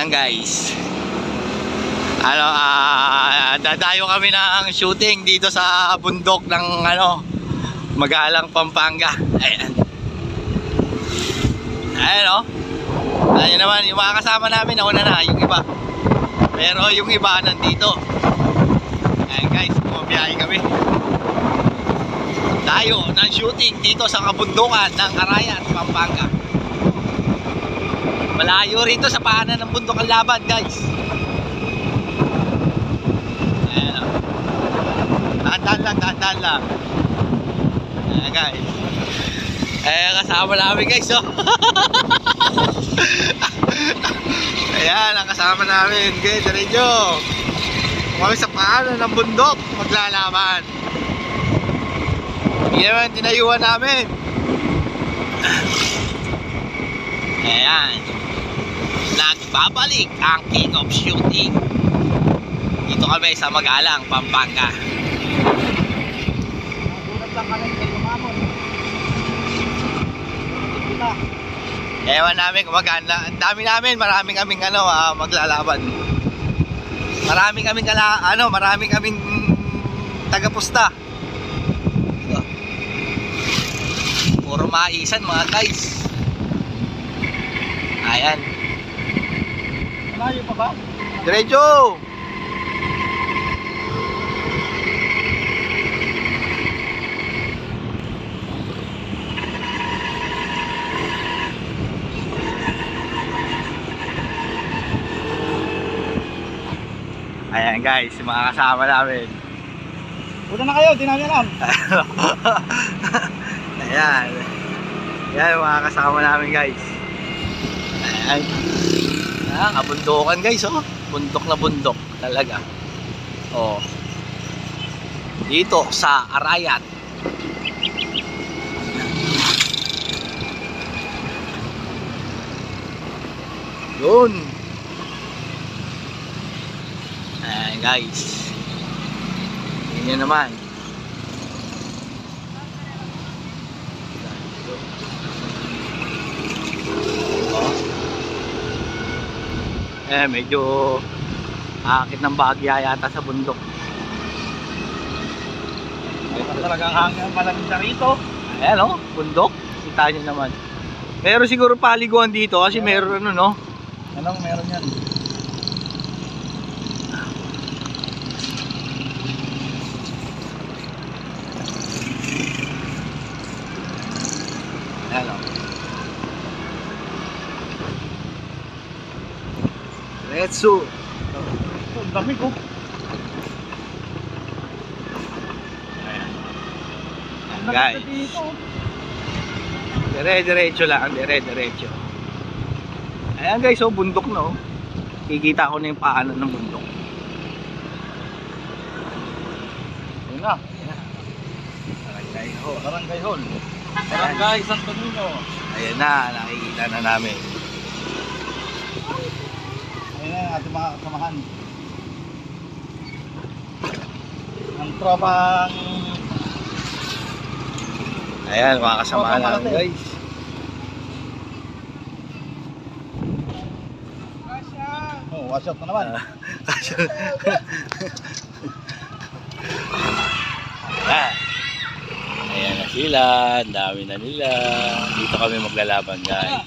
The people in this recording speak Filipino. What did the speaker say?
Ayan guys. Dadayo kami ng shooting dito sa bundok ng Magalang, Pampanga. Ayan. Ayan o. Ayan naman, yung mga kasama namin, nauna na, yung iba. Pero yung iba nandito. Ayan guys, bumabiyahe kami. Dayo ng shooting dito sa kabundukan ng Arayat, Pampanga. Malayo rito sa paanan ng bundok ang laban guys. Ayan o. Dahan-dahan lang. Ayan guys. Ayan, kasama namin guys oh. Ayan, ang kasama namin. Okay, diretso. Kami sa paanan ng bundok maglalaban. Yan naman tinayuan namin. Ayan. Nagbabalik ang King of Shooting. Dito kami sa Magalang, Pampanga. Ewan namin kumaganda. Ang dami namin, maraming kaming maglalaban. Maraming kaming tagapusta. Ito. Puro maisan mga guys. Ayan. Malayo pa ba? Diretso. Ayan guys, mga kasama namin. Punta na kayo, di namin alam. Ayan. Ayan mga kasama namin guys. Ayan. Ayan, kabundukan guys oh. Bundok na bundok talaga. Oh. Dito sa Arayat. Yun. Ayan guys. Yan naman. Medyo akit ng bagya yata sa bundok. Ito talagang hanggang malamig na rito. Ayan o, bundok. Kita nyo naman. Meron siguro paliguan dito kasi meron Anong meron yan? Ayan o. Retsu. Ang dami ko. Ayan. Ayan guys. Dire-diretso lang. Dire-diretso. Ayan guys, oh, bundok na oh. Kikita ko na yung paanan ng bundok. Ayun na. Barangay Hall. Barangay Hall. Barangay Santo Niño. Ayan na, nakikita na namin. Ayun na yung ating mga kasamahan. Ang tropang... Ayan, mga kasama namin guys. Oh, watch out na naman. Ayan. Ayan na sila, ang dami na nila. Dito kami maglalaban guys.